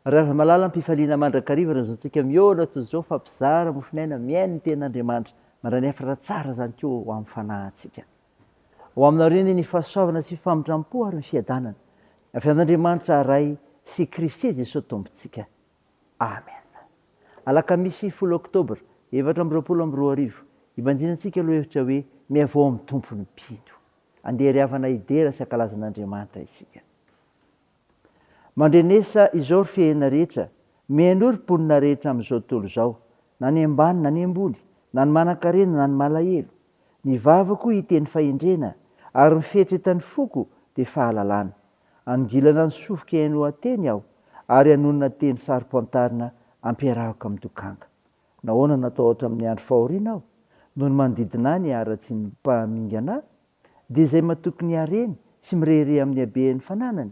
raha malala mpifaliana mandrakariva razontsika miona toy zao fa mpizara mofinaina miainy ny ten'Andriamanitra mandrany efatra tsara zany ko ho amin'ny fanahintsika. Ho aminareo ny fahasoavana sy famindram-po ary ny fiadanana avy amin'Andriamanitra ray sy Kristy Jesosy tombontsika. Amen. Alakamisy 10 Oktobra 2022 ibanjinantsika aloha hevitra hoe miavao amin'ny tompony mpino. Andeha ry havana idera sy ankalazan'Andriamanitra isika. Mandrenesa izao ry fiaina rehetra, mihaino ry mponina rehetra amin'izao tontolo izao, na ny ambany na ny ambony, na ny manan-karena na ny malahelo. Ny vava koa hiteny fahendrena, ary ny fieritretan'ny foko dia fahalalana. Angilana ny sofoka haino ateny aho, ary hanonona teny sarim-pantarina ampiarahako amin'ny dokanga. Nahoana natao ohatra amin'ny andro fahoriana aho, noho ny manodidina ny ara-tsy ny mpamingana, dia izay matoky ny hareny sy mirehire amin'ny haben'ny fananany,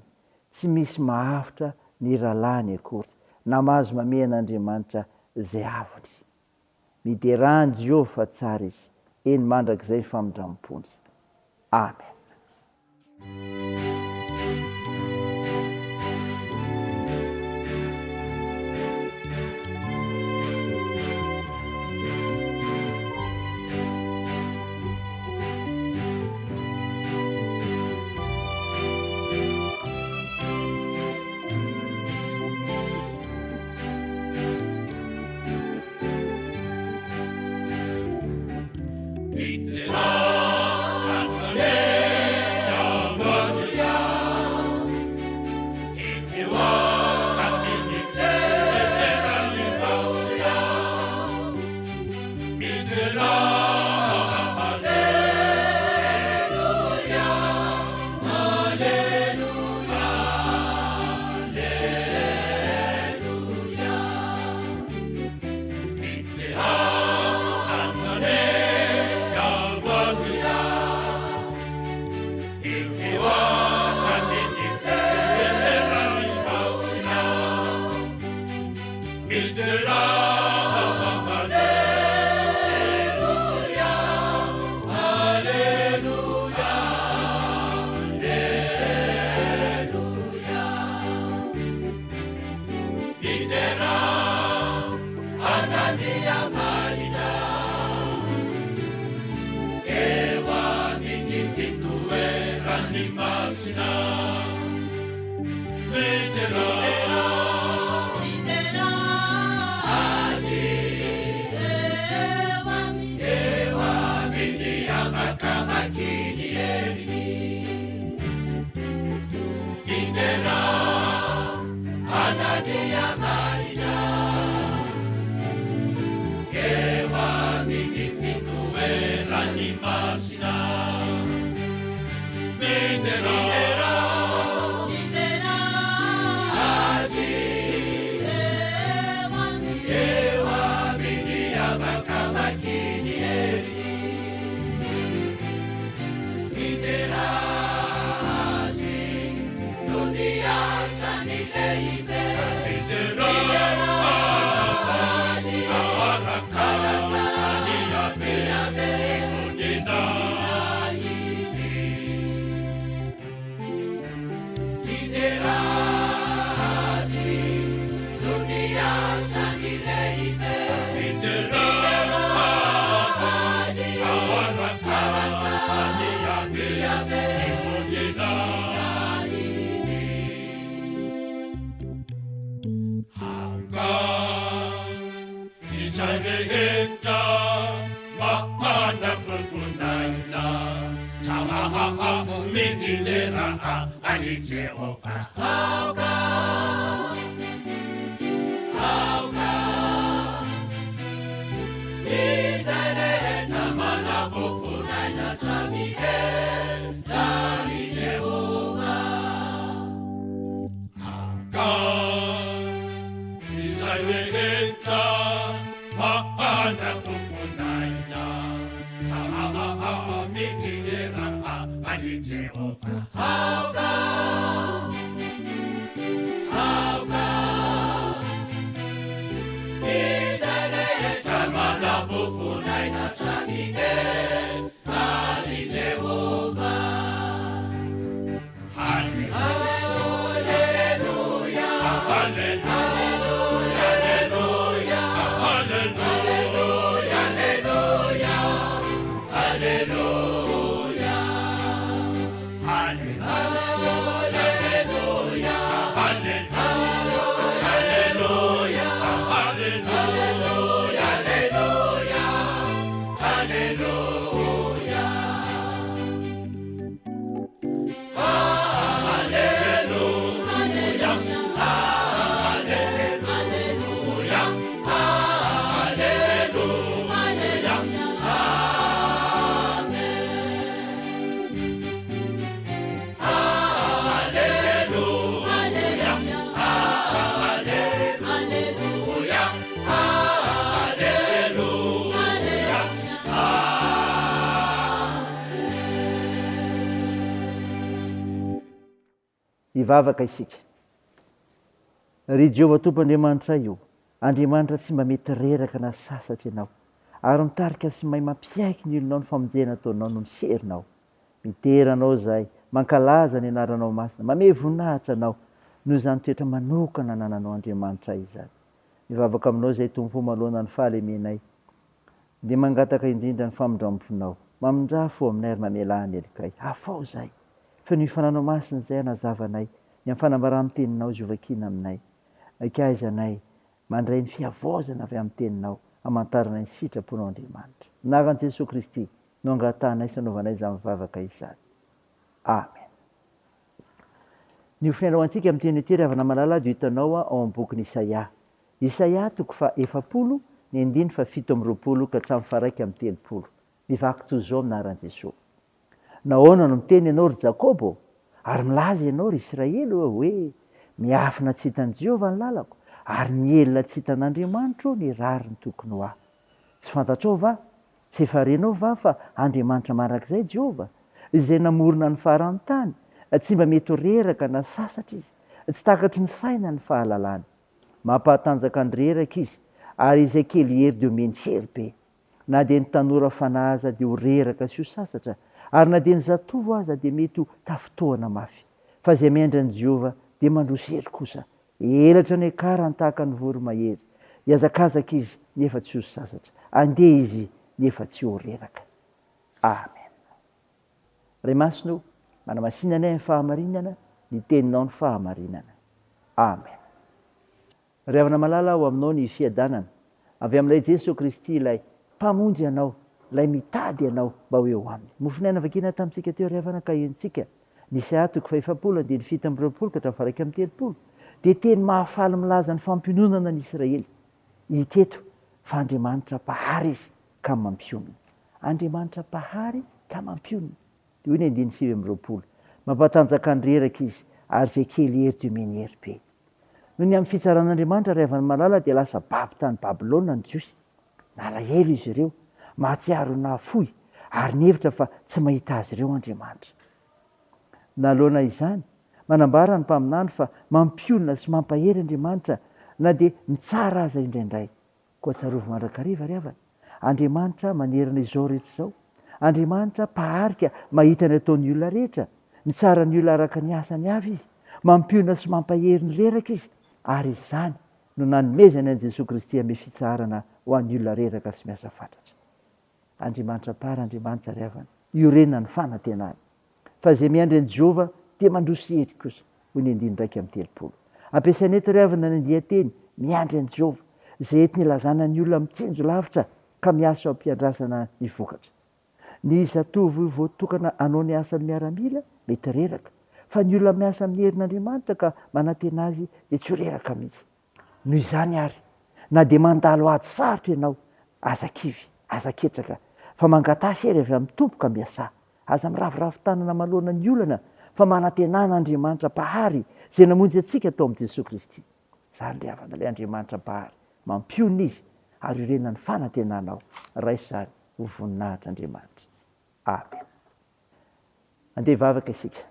tsy misy mahavitra ny rahalahy akory, na mahazo mamean'Andriamanitra izay avony. Miderany Jehovah fa tsara izy, eny mandrakizay ny famindram-pony. Amen. Hallelujah. hivavaka isika. Ry Jehovah Tompoandriamanitra io, Andriamanitra tsy mba mety reraka na sasatra ianao, ary mitarika sy mahay mampiaiky ny olonao ny famonjena ataonao no ny serinao. Miteranao zahay, mankalaza ny anaranao masina, mame voninahitra anao noho izany toetra manokana nananao Andriamanitra izany. Mivavaka aminao zay Tompo manoloana ny fahalemenay, dia mangataka indrindra ny famindramponao, mamindrafo aminay ary mamelany elikay. Afao zahay, fa ny fananao masina izay anazavanay, ny amin'ny fanambarany teninao izy ovakina aminay. Akaizanay mandray ny fiavozana avy amin'ny teninao, hamantarana ny sitraponao Andriamanitra. Anaran'i Jesosy Kristy no angatanay sanovanay izany mivavaka izany. Amen. Ny ofinainao antsika amin'ny teny ety ravana malala dia hitanao ao amin'ny bokin'i Isaia. Isaia toko fa 7 ny 7 ka hatramin'ny faraiky amin'ny 30. Mivaky toy izao aminaran'i Jesosy. Nahoana no miteny ianao ry Jakôbô, ary milaza ianao ry Israely hoe miafina tsy hitan'i Jehovah ny lalako, ary mielona tsy hitan'Andriamanitra ny rariny tokony ho ahy. Tsy fantatrao va? Tsy efa renao va fa Andriamanitra marak'izay Jehovah, izay namorona ny faran'ny tany, tsy mba mety ho reraka na sasatra izy, tsy takatry ny saina ny fahalalany. Mampahatanjaka ny reraka izy, ary izay kely hery dia omeny hery be. Na dia ny tanora fanaza dia ho reraka sy ho sasatra, ary na dia ny zatovo aza dia mety ho tafitohana mafy. Fa izay miandry an'i Jehovah dia mandroso hery kosa, elatra ny akarany tahaka ny voromahery. Hiazakazaka izy nefa tsy ho sasatra, andeha izy nefa tsy ho reraka. Amen. Ray masino, manamasinanay amin'ny fahamarinana, ny teninao ny fahamarinana. Amen. Ry havana malala ao aminao ny fiadanana avy amin'ilay Jesosy Kristy, ilay mpamonjy ianao, ilay mitady ianao mba ho eo aminy. Mofinaina vakina tamintsika teo ry havana ka entsika ny Isaia toko fa 7 dia ny 7 ka hatramin'ny faraiky amin'ny 30 dia teny mahafaly milaza ny fampiononana ny Israely. Hiteto fa Andriamanitra pahary izy ka mampionona. Andriamanitra pahary ka mampionona. Dia hoy ny 7 mampatanjaka ny reraka izy, ary izay kely hery dia omeny hery be. Noho ny amin'ny fitsaran'Andriamanitra ry havana malala dia lasa baby tany Babilôna ny Jiosy. Nalahelo izy ireo, mahatsiaro nahafoy, ary nihevitra fa tsy mahita azy ireo Andriamanitra. Naloana izany, manambara ny mpaminany fa mampionona sy mampahery Andriamanitra, na dia mitsara aza indraindray. Koa tsarovy mandrakariva ry havana, Andriamanitra manerana izao rehetra izao. Andriamanitra paharika mahita ny ataon'ny olona rehetra, mitsara ny olona araka ny asany avy izy, mampionona sy mampahery ny reraka izy, ary izany no nanomezany an'i Jesosy Kristy ame fitsarana ho an'ny olona reraka sy miasa fatratra. Andriamanitra pahary, Andriamanitra ry havana, iorenana ny fanantenany. Fa izay miandry an'i Jehovah dia mandroso hery kosa, hoy ny 9:30. Ampiasaina eto ry havana ny andian-teny miandry an'i Jehovah, izay ety nilazana ny olona mitsinjo lavitra ka miasa ao am-piandrasana ny vokatra. Ny zatovo voatokana hanao ny asany miaramila mety reraka, fa ny olona miasa amin'ny herin'Andriamanitra ka manantena azy dia tsy ho reraka mihitsy. Noho izany ary, na dia mandalo ady sarotra ianao, aza kivy, aza ketraka, fa mangata hery avy amin'ny tompo ka miasa. Aza miravoravo tanana maloana ny olana, fa manantenana Andriamanitra pahary izay namonjy antsika tao amin'i Jesosy Kristy. Izany ry havana, ilay Andriamanitra pahary mampionona izy, ary irena ny fanantenanao. Raisy izany ho voninahitr'Andriamanitra. Amen. Andeha hivavaka isika.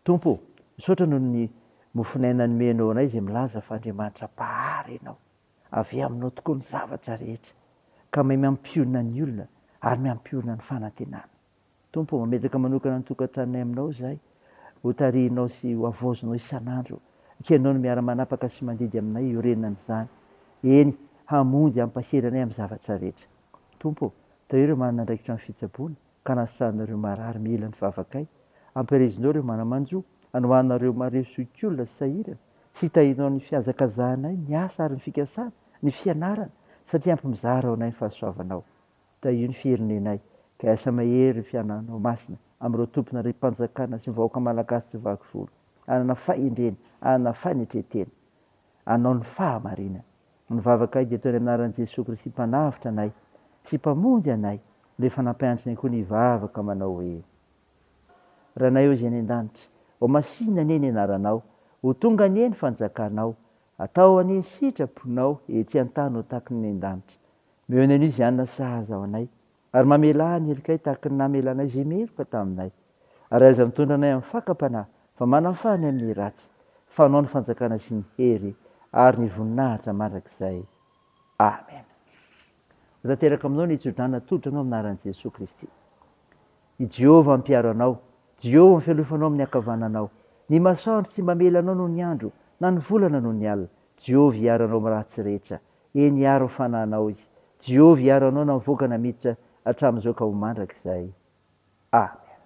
Tompo, misaotra noho ny mofinaina nomenao anay izay milaza fa Andriamanitra pahary ianao, avy aminao tokoa ny zavatra rehetra, ka mahay mampionona ny olona ary mampiorina ny fanantenana. Tompo, mametraka manokana ny tokantranonay aminao izahay, ho tarihinao sy ho avozinao isan'andro, ka ianao no miara-manapaka sy mandidy aminay iorenana izany. Eny, hamonjy hampahery anay amin'ny zavatra rehetra. Tompo, tareo ireo manana andraikitra amin'ny fitsaboana, ka nasasanareo marary mila ny vavakay. Ampirizinao ireo manamanjo, anohanareo mareo soikolona sy sahirana, sy hitahinao ny fiazakazahanay, ny asa ary ny fikasana, ny fianarana, satria ampy-mizara ao anay ny fahasoavanao. Io ny fierinenay, ka asa mahery ny fiananao masina amin'ireo tompona ry mpanjakana sy vahoaka malagasy tsy vaky volo. Anana fahendrena, anana fanetretena, anao ny fahamarinana. Ny vavakay dia ataony anaran'i Jesosy Kristy mpanavitra anay sy mpamonjy anay, rehefa nampianatry koa ny vavaka manao hoe: Ranay eo izay any an-danitra, ho masinana eny anaranao, ho tonga ny eny fanjakanao, atao any sitraponao etsy an-tany ho tahaka ny an-danitra. Meona an'io izay anona sahaza ao anay, ary mamela ny elikay tahaka ny namelanay izay meloka taminay. Ary aza mitondra anay amin'ny fakapanahy fa manafany amin'ny ratsy, fanao ny fanjakana sy ny hery ary ny voninahitra mandrakizay. Amen. Tanteraka aminao ny itsodrana todranao aminaran'i Jesosy Kristy. I Jehovah ampiaro anao, Jehovah mifialofanao amin'ny ankavananao. Ny masoandro tsy mamelanao noho ny andro, na ny volana noho ny alina. Jehovah hiaro anao amin'ny ratsy rehetra, eny hiaro ny fanahinao izy. Jehovah hiaro anao na mivoaka na miditra hatramin'izao ka ho mandrakizay. Amen.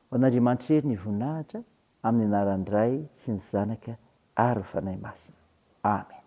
Ho an'Andriamanitra hery ny voninahitra, amin'ny anaran'ny Ray sy ny Zanaka ary ny Fanahy Masina. Amen.